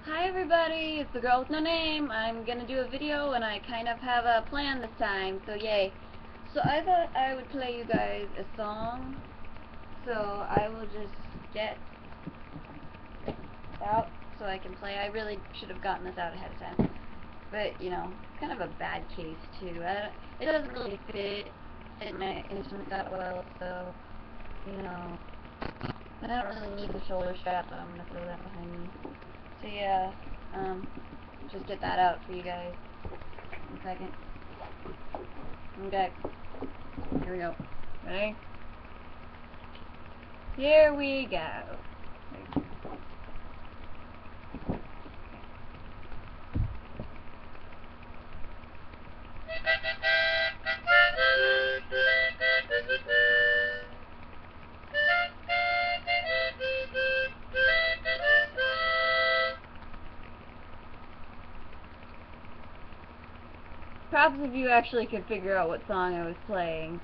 Hi everybody, it's the girl with no name. I'm gonna do a video and I kind of have a plan this time, so yay. So I thought I would play you guys a song, so I will just get out so I can play. I really should have gotten this out ahead of time, but you know, it's kind of a bad case too. It doesn't really fit my instrument that well, so you know, I don't really need the shoulder strap, so I'm gonna throw that behind me. So yeah, just get that out for you guys in a second. Okay, here we go. Ready? Here we go. Perhaps if you actually could figure out what song I was playing,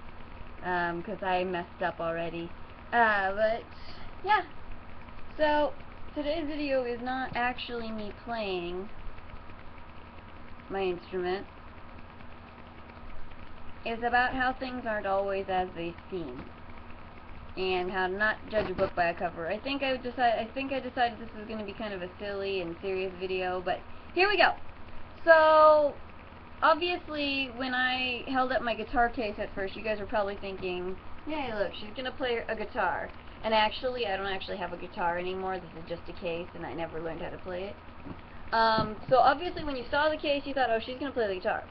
because I messed up already. But, yeah. So, today's video is not actually me playing my instrument. It's about how things aren't always as they seem, and how to not judge a book by a cover. I think I decided this was going to be kind of a silly and serious video, but here we go. So, obviously, when I held up my guitar case at first, you guys were probably thinking, hey, look, she's going to play a guitar. And actually, I don't actually have a guitar anymore. This is just a case, and I never learned how to play it. So obviously, when you saw the case, you thought, oh, she's going to play the guitar.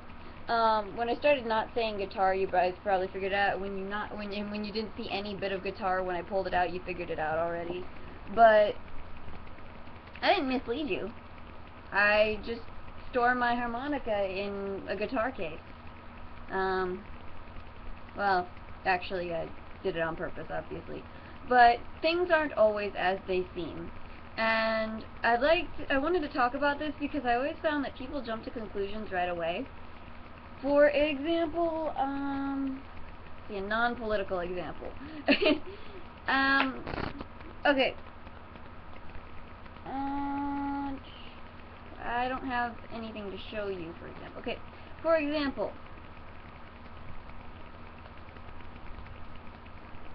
When I started not saying guitar, you guys probably figured it out. When you didn't see any bit of guitar when I pulled it out, you figured it out already. But I didn't mislead you. I just store my harmonica in a guitar case. Well, actually, I did it on purpose, obviously. But things aren't always as they seem. And I wanted to talk about this because I always found that people jump to conclusions right away. For example, see, a non-political example. Okay. I don't have anything to show you, for example. Okay, for example.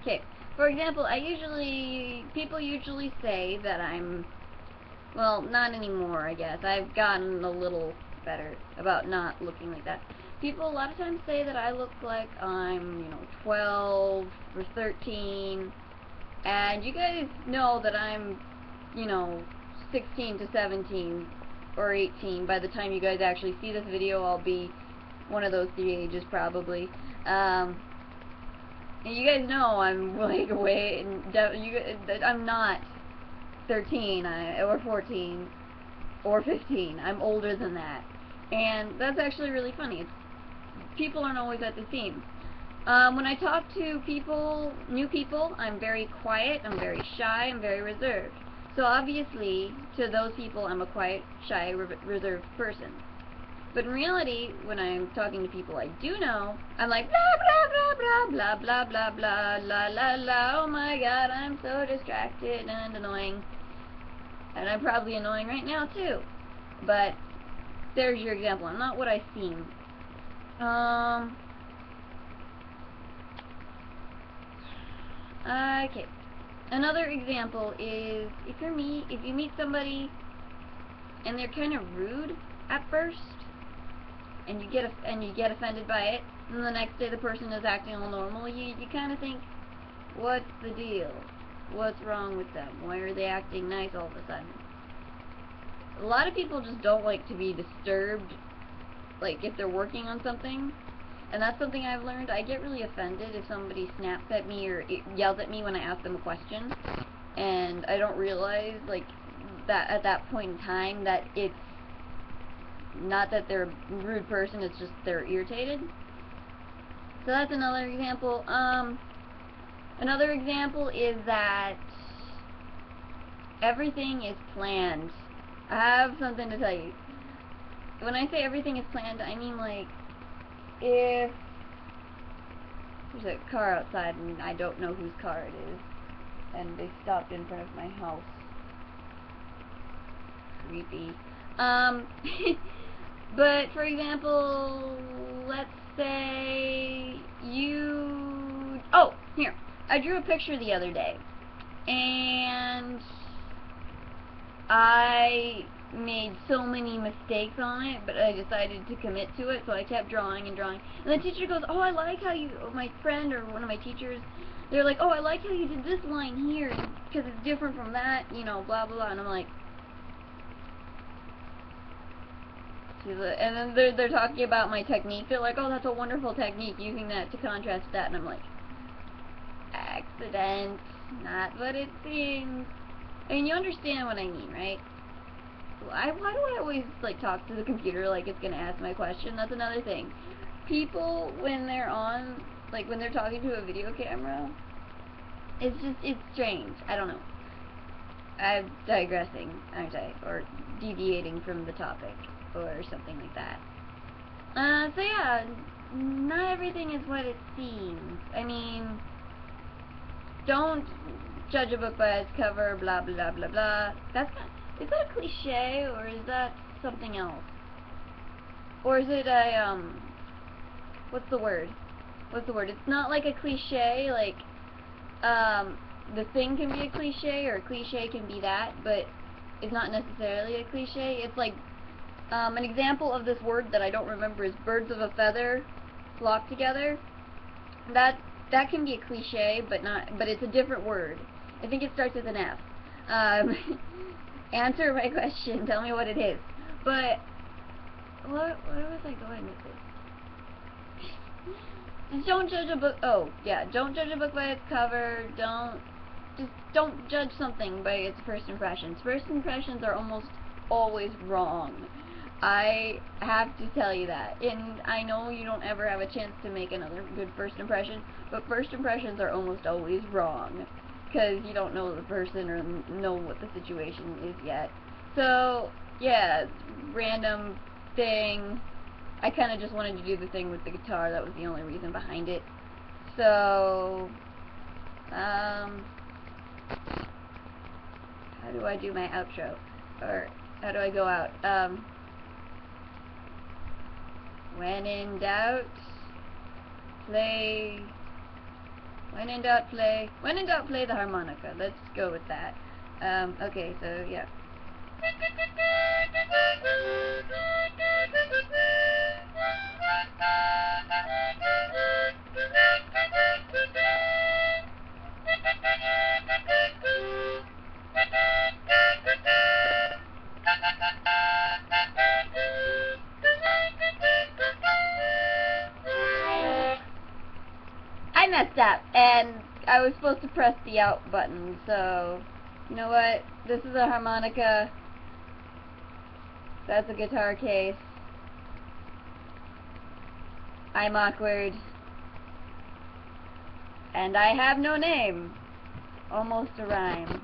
Okay, for example, people usually say that I'm, well, not anymore, I guess. I've gotten a little better about not looking like that. People a lot of times say that I look like I'm, 12 or 13, and you guys know that I'm, 16 to 17 or 18. By the time you guys actually see this video, I'll be one of those three ages, probably. And you guys know I'm like I'm not 13 or 14 or 15. I'm older than that. And that's actually really funny. People aren't always at the same. When I talk to new people, I'm very quiet, I'm very shy, I'm very reserved. So obviously, to those people, I'm a quiet, shy, reserved person. But in reality, when I'm talking to people I do know, I'm like, blah, blah, blah, blah, blah, blah, blah, blah, la, la, la, oh my god, I'm so distracted and annoying. And I'm probably annoying right now, too. But, there's your example. I'm not what I seem. Okay. Another example is, if you meet somebody and they're kind of rude at first, and you get offended by it, and the next day the person is acting all normal, you kind of think, what's the deal? What's wrong with them? Why are they acting nice all of a sudden? A lot of people just don't like to be disturbed, like if they're working on something, and that's something I've learned. I get really offended if somebody snaps at me or yells at me when I ask them a question, and I don't realize, like, that at that point in time that it's not that they're a rude person, it's just they're irritated. So that's another example. Another example is that everything is planned. I have something to tell you. When I say everything is planned, I mean, like, if there's a car outside and I don't know whose car it is, and they stopped in front of my house, creepy. But for example, let's say you... Oh, here. I drew a picture the other day, and I made so many mistakes on it, but I decided to commit to it, so I kept drawing and drawing. And the teacher goes, oh, I like how you, my friend or one of my teachers, they're like, oh, I like how you did this line here, because it's different from that, you know, blah, blah, blah. And I'm like, and then they're talking about my technique. They're like, oh, that's a wonderful technique, using that to contrast that. And I'm like, accident, not what it seems. I mean, you understand what I mean, right? Why do I always, like, talk to the computer like it's gonna ask my question? That's another thing. People, when they're on, like, when they're talking to a video camera, it's strange. I don't know. I'm digressing, aren't I? Or deviating from the topic, or something like that. So yeah, not everything is what it seems. I mean, don't judge a book by its cover, blah, blah, blah, blah. Is that a cliche, or is that something else? Or is it a, what's the word? It's not like a cliche, like, the thing can be a cliche, or a cliche can be that, but it's not necessarily a cliche. It's like, an example of this word that I don't remember is birds of a feather flock together. That can be a cliche, but it's a different word. I think it starts with an F. Answer my question. Tell me what it is. But where was I going with this? Just don't judge a book. Oh, yeah. Don't judge a book by its cover. Don't judge something by its first impressions. First impressions are almost always wrong. I have to tell you that. And I know you don't ever have a chance to make another good first impression, but first impressions are almost always wrong, because you don't know the person or know what the situation is yet. So, yeah, random thing. I kind of just wanted to do the thing with the guitar. That was the only reason behind it. So, how do I do my outro? Or, how do I go out? When in doubt, play. When in doubt, play. When in doubt, play the harmonica. Let's go with that. Okay, so yeah. I messed up, and I was supposed to press the out button, so, you know what? This is a harmonica. That's a guitar case. I'm awkward. And I have no name. Almost a rhyme.